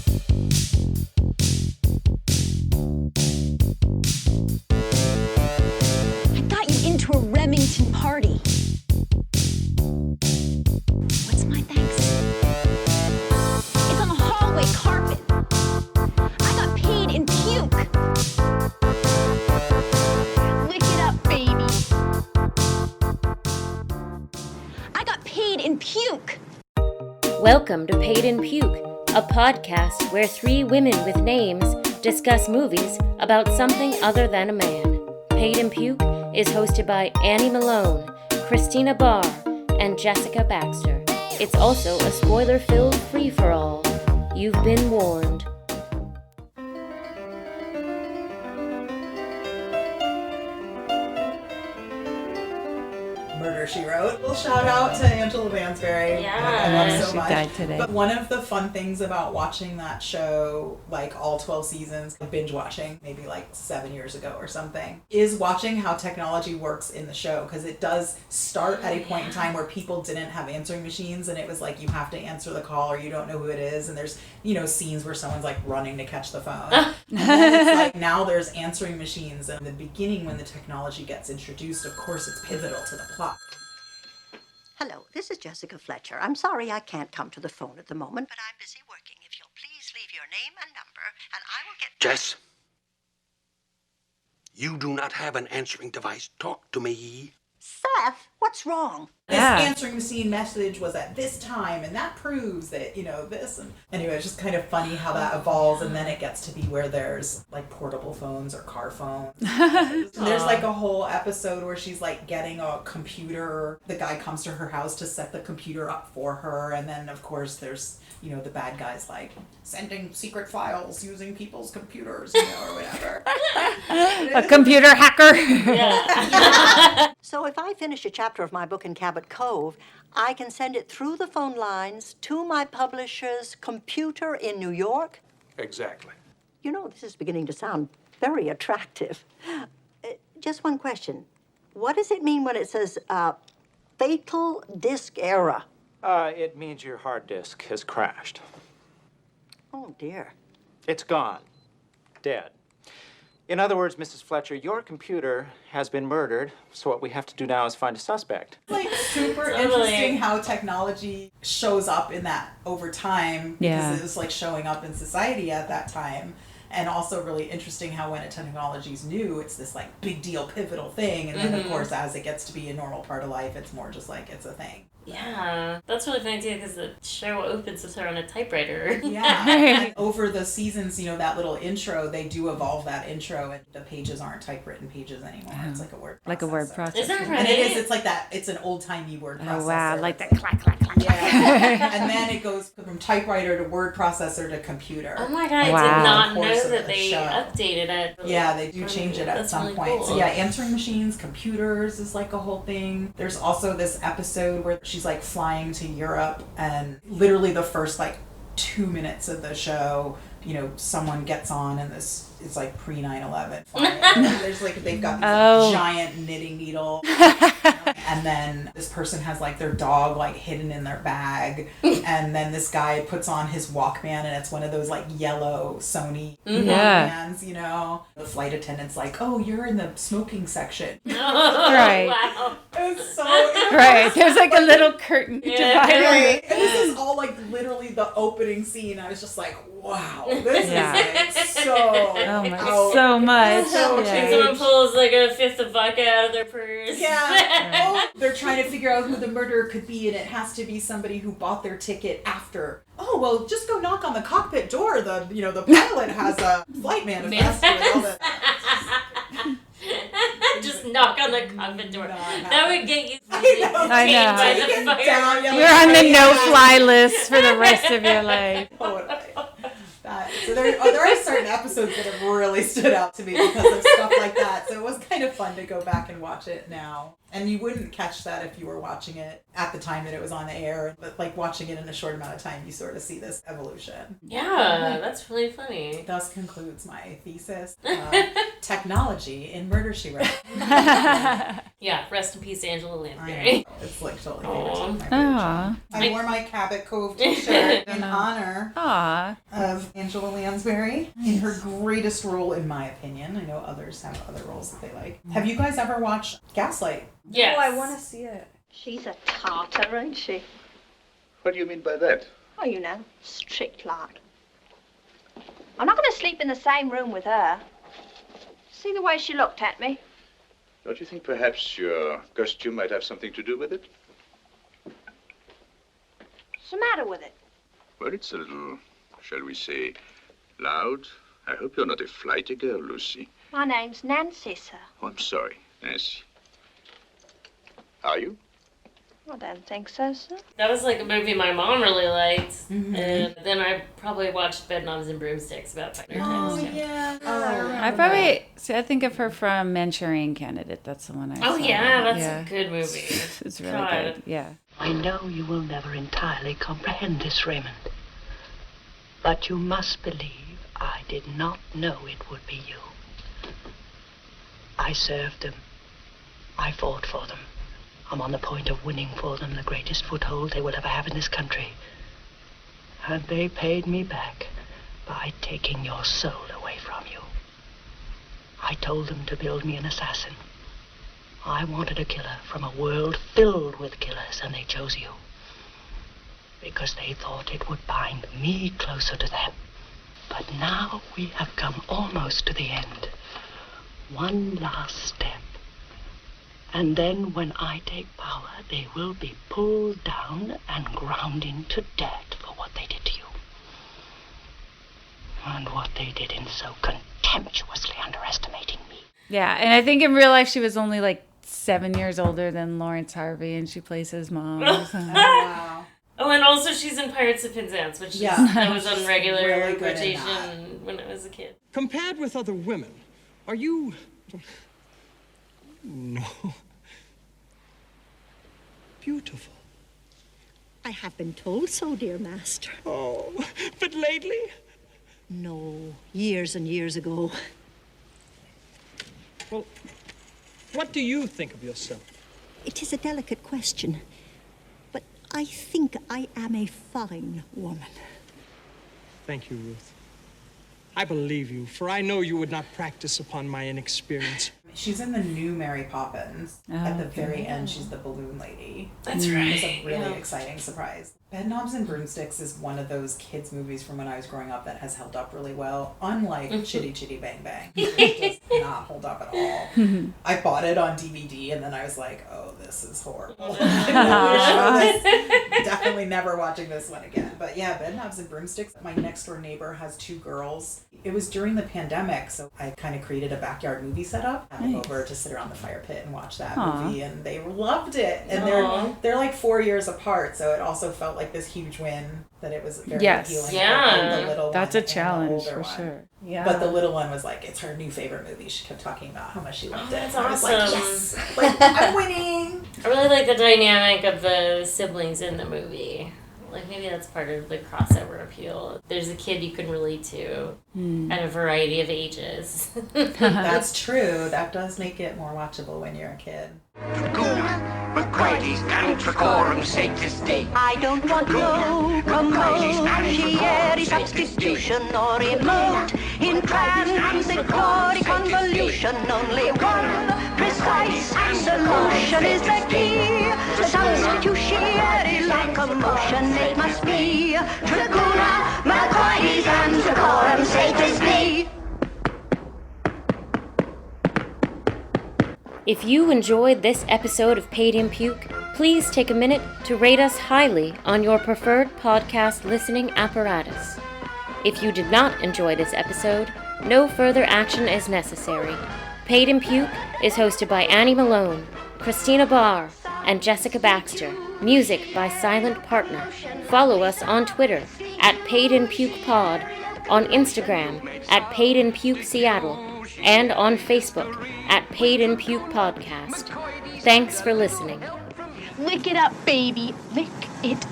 I got you into a Remington party. What's my thanks? It's on the hallway carpet. I got paid in puke. Lick it up, baby. I got paid in puke. Welcome to Paid in Puke, a podcast where three women with names discuss movies about something other than a man. Paid in Puke is hosted by Annie Malone, Christina Barr, and Jessica Baxter. It's also a spoiler-filled free-for-all. You've been warned. Murder, She Wrote. A little shout out to Angela Lansbury. Yeah. I love her so She much. died today. But one of the fun things about watching that show, like all 12 seasons, binge watching, maybe like 7 years ago or something, is watching how technology works in the show. Because it does start at a point in time where people didn't have answering machines, and it was like you have to answer the call or you don't know who it is. And there's, scenes where someone's like running to catch the phone. And then it's like now there's answering machines. And in the beginning, when the technology gets introduced, of course, it's pivotal to the plot. Hello, this is Jessica Fletcher. I'm sorry I can't come to the phone at the moment, but I'm busy working. If you'll please leave your name and number, and I will get... Jess, you do not have an answering device. Talk to me. Seth, what's wrong? This Yeah. answering machine message was at this time, and that proves that, this. And anyway, it's just kind of funny how that evolves, and then it gets to be where there's, like, portable phones or car phones. And there's, like, a whole episode where she's, like, getting a computer. The guy comes to her house to set the computer up for her, and then, of course, there's, the bad guy's, like, sending secret files using people's computers, or whatever. A computer hacker. So if I finish a chapter of my book in Cabot Cove, I can send it through the phone lines to my publisher's computer in New York? Exactly. This is beginning to sound very attractive. Just one question. What does it mean when it says, fatal disk error? It means your hard disk has crashed. Oh, dear. It's gone. Dead. In other words, Mrs. Fletcher, your computer has been murdered, so what we have to do now is find a suspect. Like super interesting how technology shows up in that over time because it was like showing up in society at that time. And also really interesting how when a technology's new, it's this like big deal, pivotal thing. And then of course, as it gets to be a normal part of life, it's more just like it's a thing. Yeah, that's really funny too because the show opens with her on a typewriter. Yeah. And over the seasons, that little intro, they do evolve that intro, and the pages aren't typewritten pages anymore. It's like a word processor. Like a word processor. Is that right? And it is. It's like that. It's an old-timey word processor. Oh, wow. Like the It's clack, clack, clack. Yeah. And then it goes from typewriter to word processor to computer. Oh my god, I Wow. did not Course know of that the they show. updated it. Yeah, they do change it at That's some really point. cool. So yeah, answering machines, computers is like a whole thing. There's also this episode where she's like flying to Europe, and literally the first like 2 minutes of the show, someone gets on, and it's like pre 9/11 flying. There's like they've got these giant knitting needle, and then this person has like their dog like hidden in their bag, and then this guy puts on his Walkman, and it's one of those like yellow Sony Walkmans, The flight attendant's like, "Oh, you're in the smoking section." Right. Wow. It's so Right. There's like a little curtain divider. Right. And this is all like literally the opening scene. I was just like, wow, this is like so Oh my, out. so much. So And Yeah. someone pulls like a fifth of vodka out of their purse. Yeah. Oh, they're trying to figure out who the murderer could be, and it has to be somebody who bought their ticket after. Oh, well, just go knock on the cockpit door. The pilot has a flight manifest with all the... Just knock on the cockpit door. Not That would get you I detained know. by Get the fire. down, yelling, You're on the "Hey, no-fly list for the rest of your life. Totally. So there are certain episodes that have really stood out to me because of stuff like that. So it was kind of fun to go back and watch it now. And you wouldn't catch that if you were watching it at the time that it was on the air. But like watching it in a short amount of time, you sort of see this evolution. Yeah, that's really funny. Thus concludes my thesis. Technology in Murder, She Wrote. Yeah, rest in peace, Angela Lansbury. It's like totally favorite. Aw. I wore my Cabot Cove t-shirt in honor Aw. of Angela Lansbury in her greatest role, in my opinion. I know others have other roles that they like. Have you guys ever watched Gaslight? Yes. Oh, I want to see it. She's a tartar, ain't she? What do you mean by that? Oh, you know, strict like. I'm not going to sleep in the same room with her. See the way she looked at me? Don't you think perhaps your costume might have something to do with it? What's the matter with it? Well, it's a little, shall we say, loud. I hope you're not a flighty girl, Lucy. My name's Nancy, sir. Oh, I'm sorry, Nancy. Are you? I don't think so, sir. That was like a movie my mom really liked. Mm-hmm. And then I probably watched Bedknobs and Broomsticks about 5 times. Yeah. I think of her from Manchurian Candidate. That's the one I saw. Oh, yeah, that's a good movie. It's really God. good, yeah. I know you will never entirely comprehend this, Raymond. But you must believe I did not know it would be you. I served them. I fought for them. I'm on the point of winning for them the greatest foothold they will ever have in this country. And they paid me back by taking your soul away from you. I told them to build me an assassin. I wanted a killer from a world filled with killers, and they chose you. Because they thought it would bind me closer to them. But now we have come almost to the end. One last step. And then when I take power, they will be pulled down and ground into dirt for what they did to you. And what they did in so contemptuously underestimating me. Yeah, and I think in real life she was only like 7 years older than Lawrence Harvey, and she plays his mom. Wow. Oh, and also she's in Pirates of Penzance, which that was on regular really rotation when I was a kid. Compared with other women, are you... No. Beautiful. I have been told so, dear master. Oh, but lately? No, years and years ago. Well, what do you think of yourself? It is a delicate question, but I think I am a fine woman. Thank you, Ruth. I believe you, for I know you would not practice upon my inexperience. She's in the new Mary Poppins. At the very end, she's the balloon lady. That's right. It's a really exciting surprise. Bedknobs and Broomsticks is one of those kids' movies from when I was growing up that has held up really well. Unlike Chitty Chitty Bang Bang, it does not hold up at all. I bought it on DVD and then I was like, oh, this is horrible. Definitely never watching this one again. But yeah, Bedknobs and Broomsticks. My next door neighbor has 2 girls. It was during the pandemic, so I kind of created a backyard movie setup. Had them over to sit around the fire pit and watch that movie, and they loved it. And they're like 4 years apart, so it also felt like this huge win that it was very appealing. Yeah, the little that's one a challenge for one. sure. Yeah. But the little one was like, it's her new favorite movie. She kept talking about how much she loved it. That's I was like, awesome. yes, like, I'm winning. I really like the dynamic of the siblings in the movie. Like, maybe that's part of the crossover appeal. There's a kid you can relate to at a variety of ages. That's true. That does make it more watchable when you're a kid. I don't want no commodiary substitution or remote intransitive convolution. Only one precise solution is the key. Substitutionary locomotion it must be. Triguna, Mercoides, and Tricorum satis me. If you enjoyed this episode of Paid in Puke, please take a minute to rate us highly on your preferred podcast listening apparatus. If you did not enjoy this episode, no further action is necessary. Paid in Puke is hosted by Annie Malone, Christina Barr, and Jessica Baxter. Music by Silent Partner. Follow us on Twitter at PaidInPukePod, on Instagram at PaidInPukeSeattle, and on Facebook at Paid in Puke Podcast. Thanks for listening. Lick it up, baby. Lick it